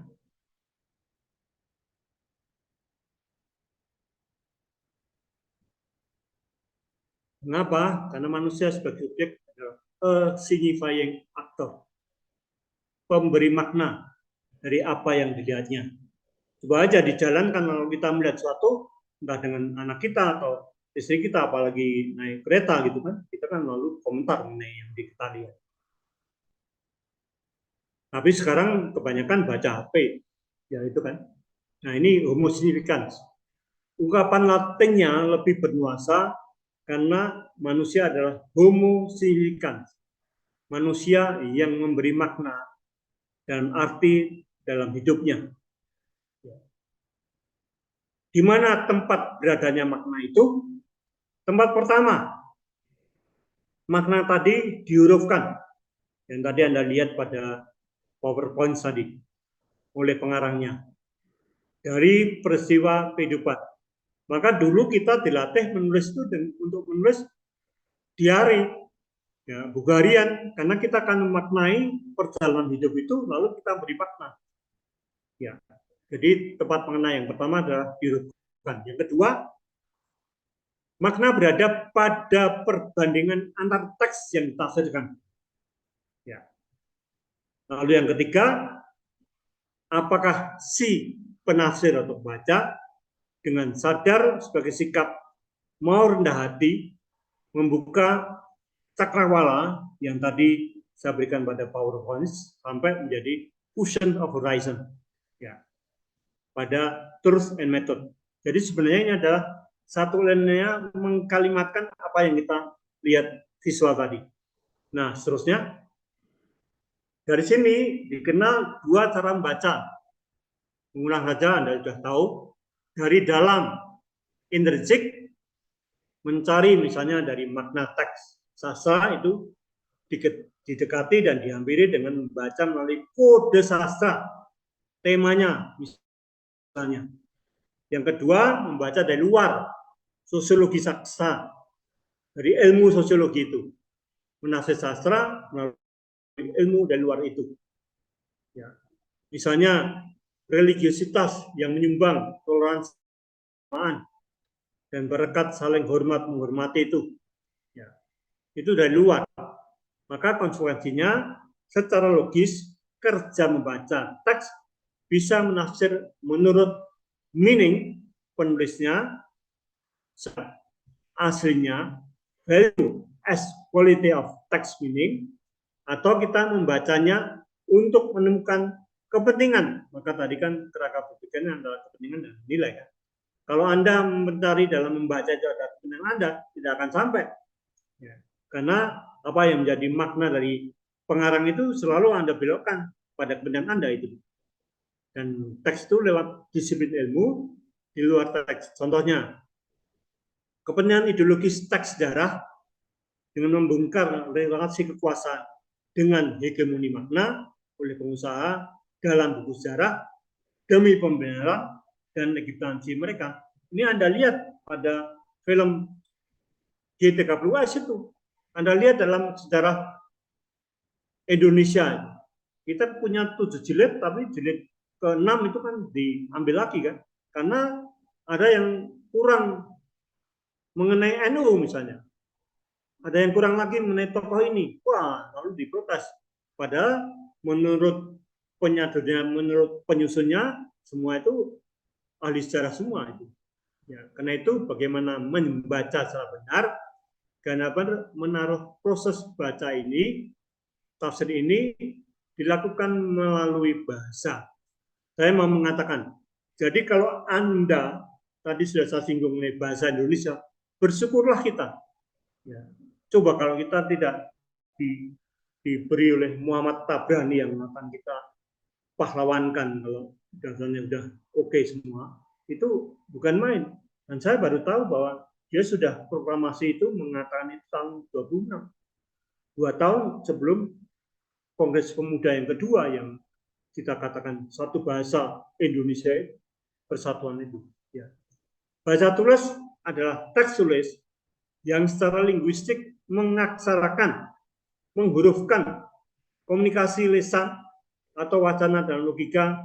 Mengapa? Karena manusia sebagai objek adalah a signifying actor, pemberi makna dari apa yang dilihatnya. Coba aja dijalankan kalau kita melihat suatu, entah dengan anak kita atau istri kita, apalagi naik kereta gitu kan, kita kan lalu komentar mengenai yang kita lihat. Tapi sekarang kebanyakan baca HP, ya itu kan. Nah ini homo significans. Ungkapan Latinnya lebih bernuansa karena manusia adalah homo significans, manusia yang memberi makna dan arti dalam hidupnya. Di mana tempat beradanya makna itu? Tempat pertama, makna tadi dihurufkan. Yang tadi Anda lihat pada PowerPoint tadi oleh pengarangnya. Dari peristiwa kehidupan. Maka dulu kita dilatih menulis itu untuk menulis diari, ya, buku harian, karena kita akan memaknai perjalanan hidup itu, lalu kita beri makna. Ya, jadi tempat makna yang pertama adalah dihurufkan. Yang kedua, makna berada pada perbandingan antar teks yang ditafsirkan. Ya. Lalu yang ketiga, apakah si penafsir atau pembaca dengan sadar sebagai sikap mau rendah hati membuka cakrawala yang tadi saya berikan pada PowerPoint sampai menjadi fusion of horizon, ya, pada truth and method. Jadi sebenarnya ini adalah satu lainnya mengkalimatkan apa yang kita lihat visual tadi. Nah, seterusnya dari sini dikenal dua cara membaca. Mengulang saja, Anda sudah tahu. Dari dalam intrinsik, mencari misalnya dari makna teks sastra itu didekati dan dihampiri dengan membaca melalui kode sastra, temanya misalnya. Yang kedua, membaca dari luar, sosiologi sastra, dari ilmu sosiologi itu. Menafsir sastra melalui ilmu dari luar itu. Ya. Misalnya, religiositas yang menyumbang toleransi dan berkat saling hormat menghormati itu, ya, itu dari luar. Maka konsekuensinya secara logis kerja membaca teks bisa menafsir menurut meaning penulisnya aslinya, value as quality of text meaning, atau kita membacanya untuk menemukan kepentingan. Maka tadi kan kerangka berpikirnya adalah kepentingan dan nilai kan. Kalau Anda mencari dalam membaca itu ada kepentingan Anda, tidak akan sampai. Ya. Karena apa yang menjadi makna dari pengarang itu selalu Anda belokkan pada kepentingan Anda itu. Dan teks itu lewat disiplin ilmu di luar teks. Contohnya, kepentingan ideologis teks sejarah dengan membongkar relasi kekuasaan dengan hegemoni makna oleh pengusaha dalam buku sejarah demi pembenaran dan legitimasi mereka. Ini Anda lihat pada film G30S itu. Anda lihat dalam sejarah Indonesia. Kita punya 7 jilid, tapi jilid ke-6 itu kan diambil lagi kan. Karena ada yang kurang mengenai NU misalnya, ada yang kurang lagi mengenai tokoh ini, wah lalu diprotes. Padahal menurut penyadarnya, menurut penyusunnya, semua itu ahli sejarah semua itu. Ya, karena itu bagaimana membaca secara benar, karena menaruh proses baca ini, tafsir ini dilakukan melalui bahasa. Saya mau mengatakan, jadi kalau Anda, tadi sudah saya singgung mengenai bahasa Indonesia, bersyukurlah kita. Ya. Coba kalau kita tidak diberi oleh Muhammad Tabrani yang akan kita pahlawankan, kalau dasarnya sudah oke semua, itu bukan main. Dan saya baru tahu bahwa dia sudah proklamasi itu mengatakan itu tahun 26, 2 tahun sebelum Kongres Pemuda yang kedua yang kita katakan satu bahasa Indonesia persatuan itu. Ya. Bahasa tulis adalah teks tulis yang secara linguistik mengaksarakan, menghurufkan komunikasi lisan atau wacana dan logika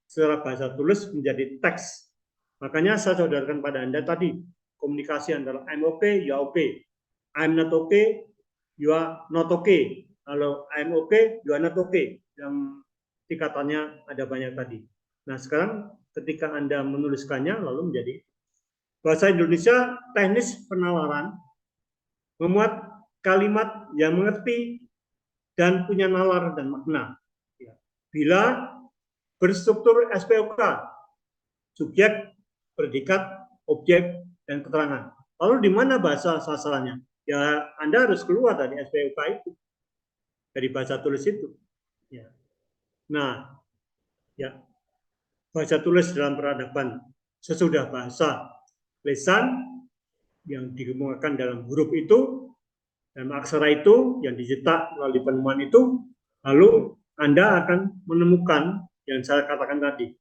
secara bahasa tulis menjadi teks. Makanya saya saudarakan pada Anda tadi, komunikasi antara I'm okay, you are okay. I'm not okay, you are not okay. Kalau I'm okay, you are not okay. Yang tingkatannya ada banyak tadi. Nah sekarang ketika Anda menuliskannya lalu menjadi bahasa Indonesia teknis penalaran, memuat kalimat yang mengerti dan punya nalar dan makna. Bila berstruktur SPOK, subjek, predikat, objek, dan keterangan. Lalu di mana bahasa sasarannya? Ya Anda harus keluar dari SPOK itu, dari bahasa tulis itu. Ya. Nah, ya bahasa tulis dalam peradaban sesudah bahasa lisan yang dikemukakan dalam huruf itu, dalam aksara itu yang dicetak melalui penemuan itu, lalu Anda akan menemukan yang saya katakan tadi.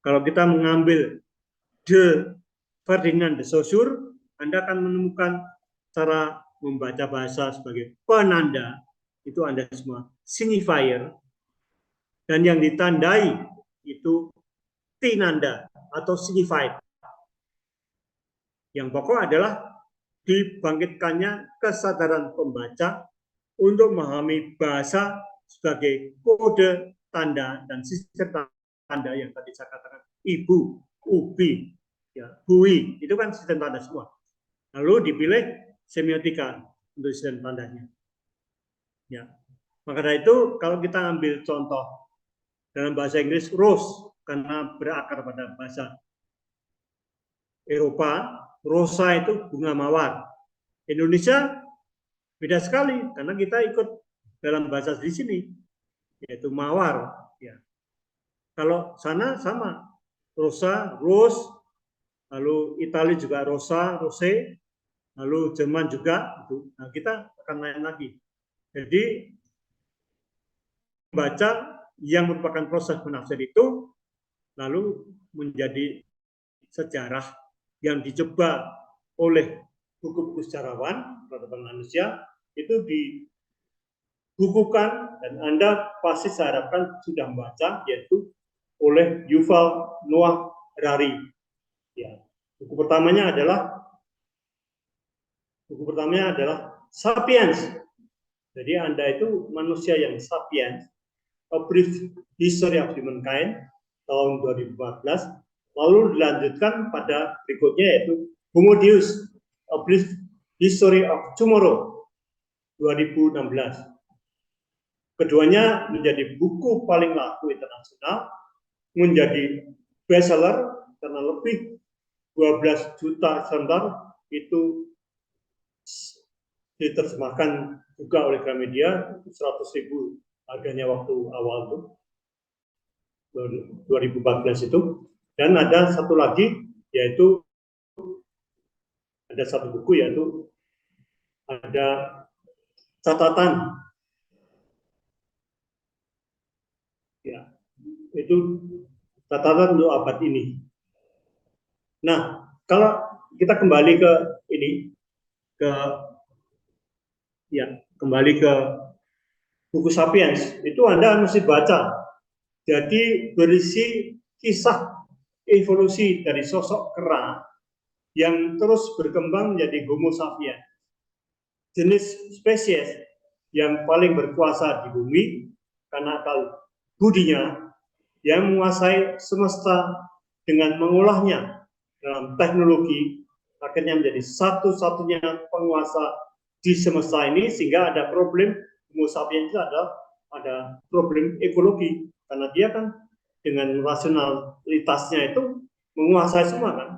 Kalau kita mengambil de Ferdinand de Saussure, Anda akan menemukan cara membaca bahasa sebagai penanda, itu Anda semua, signifier, dan yang ditandai itu tinanda atau signified. Yang pokok adalah dibangkitkannya kesadaran pembaca untuk memahami bahasa sebagai kode, tanda, dan sistem tanda yang tadi saya katakan, ibu, ubi, ya, bui, itu kan sistem tanda semua. Lalu dipilih semiotika untuk sistem tandanya. Ya. Maka dari itu kalau kita ambil contoh dalam bahasa Inggris, rose, karena berakar pada bahasa Eropa, rosa itu bunga mawar. Indonesia beda sekali karena kita ikut dalam bahasa di sini, yaitu mawar. Ya. Kalau sana sama, rosa, rose, lalu Italia juga rosa, rose, lalu Jerman juga. Nah, kita akan lain lagi. Jadi membaca yang merupakan proses menafsir itu lalu menjadi sejarah yang dicoba oleh buku-buku sejarawan peradaban manusia itu dibukukan, dan Anda pasti saya harapkan sudah membaca, yaitu oleh Yuval Noah Harari. Ya. Buku pertamanya adalah Sapiens. Jadi Anda itu manusia yang sapiens, A Brief History of Humankind tahun 2014, lalu dilanjutkan pada berikutnya yaitu Homo Deus, A Brief History of Tomorrow 2016. Keduanya menjadi buku paling laku internasional, menjadi bestseller karena lebih 12 juta eksemplar itu diterjemahkan juga oleh Gramedia, 100.000 harganya waktu awal itu 2014 itu. Dan ada satu lagi, yaitu ada satu buku, yaitu ada catatan, ya, itu catatan untuk abad ini. Nah, kalau kita kembali ke ini, kembali ke buku Sapiens, itu Anda mesti baca. Jadi berisi kisah evolusi dari sosok kera yang terus berkembang menjadi Homo sapiens, jenis spesies yang paling berkuasa di bumi karena akal budinya, yang menguasai semesta dengan mengolahnya dalam teknologi, akhirnya menjadi satu-satunya penguasa di semesta ini, sehingga ada problem Homo sapiens itu ada problem ekologi, karena dia kan dengan rasionalitasnya itu menguasai semua kan.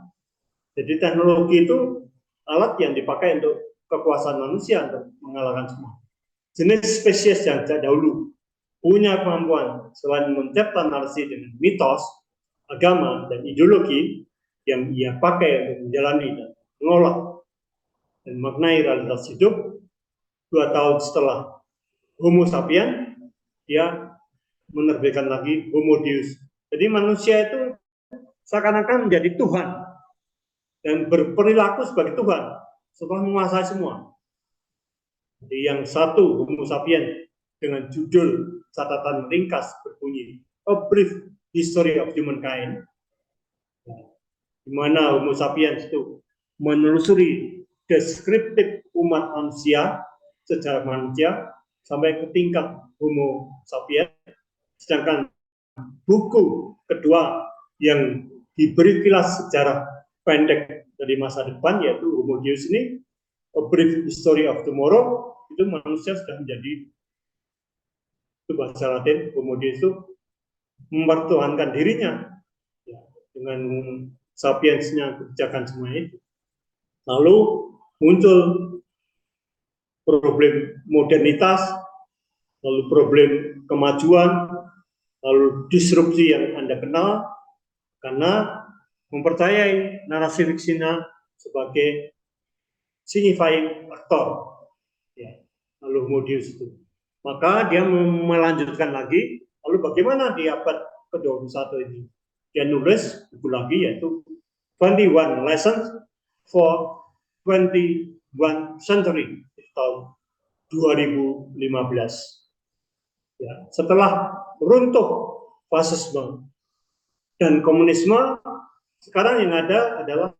Jadi teknologi itu alat yang dipakai untuk kekuasaan manusia untuk mengalahkan semua. Jenis spesies yang dahulu punya kemampuan selain mencipta narasi dengan mitos, agama, dan ideologi yang ia pakai untuk menjalani dan mengolah dan maknai realitas hidup. 2 tahun setelah Homo sapiens, dia menerbitkan lagi Homo Deus. Jadi manusia itu seakan-akan menjadi Tuhan dan berperilaku sebagai Tuhan setelah menguasai semua. Jadi yang satu Homo sapiens dengan judul catatan ringkas berbunyi A Brief History of Humankind, di mana Homo sapiens itu menelusuri deskriptif umat manusia, sejarah manusia sampai ke tingkat Homo sapiens. Sedangkan buku kedua yang diberi kilas sejarah pendek dari masa depan, yaitu Homo Deus ini, A Brief History of Tomorrow, itu manusia sudah menjadi, itu bahasa Latin, Homo Deus itu mempertuhankan dirinya ya, dengan sapiensnya, kebijakan semua itu. Lalu muncul problem modernitas, lalu problem kemajuan, lalu disrupsi yang Anda kenal, karena mempercayai narasi fiksinya sebagai signifying factor, ya, lalu Homo Deus itu. Maka dia melanjutkan lagi, lalu bagaimana di abad ke-21 ini? Dia nulis buku lagi, yaitu 21 Lessons for 21 Century, tahun 2015. Ya, setelah runtuh fasisme dan komunisme, sekarang yang ada adalah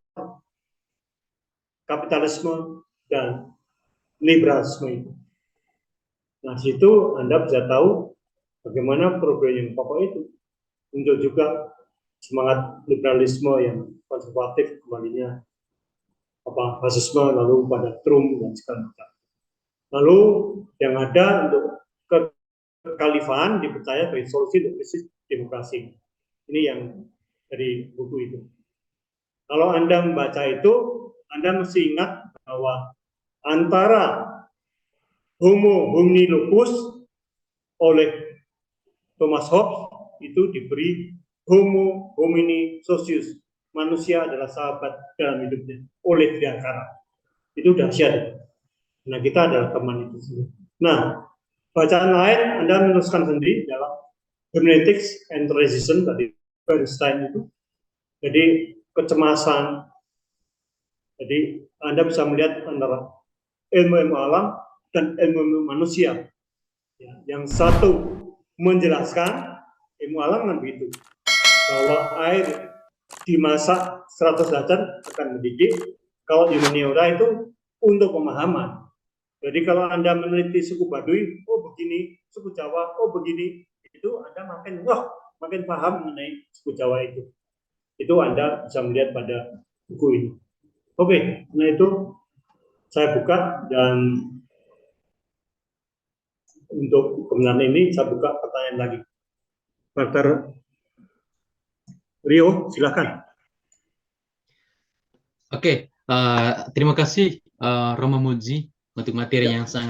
kapitalisme dan liberalisme itu. Nah, situ Anda bisa tahu bagaimana problem yang pokok itu. Muncul juga semangat liberalisme yang konservatif, kembalinya fasisme, lalu pada Trump dan segala macam. Lalu yang ada untuk kekhalifahan dipercaya sebagai solusi untuk krisis demokrasi. Ini yang dari buku itu. Kalau Anda membaca itu, Anda mesti ingat bahwa antara Homo homini lupus oleh Thomas Hobbes itu diberi Homo homini socius, manusia adalah sahabat dalam hidupnya, oleh Diakara. Itu dahsyat. Nah, kita adalah teman itu sendiri. Nah, bacaan lain Anda menuliskan sendiri dalam Hermeneutics and Resistance tadi Bernstein itu. Jadi kecemasan. Jadi Anda bisa melihat antara ilmu alam dan ilmu manusia. Ya, yang satu menjelaskan ilmu alam kan begitu, bahwa air dimasak 100 derajat akan mendidih. Kalau di humaniora itu untuk pemahaman. Jadi kalau Anda meneliti suku Baduy, oh begini, suku Jawa, oh begini, itu Anda makin paham mengenai suku Jawa itu. Itu Anda bisa melihat pada buku ini. Oke, nah itu saya buka, dan untuk kebenaran ini saya buka pertanyaan lagi. Dr. Rio, silakan. Oke, terima kasih Romo Muji untuk materi yang sangat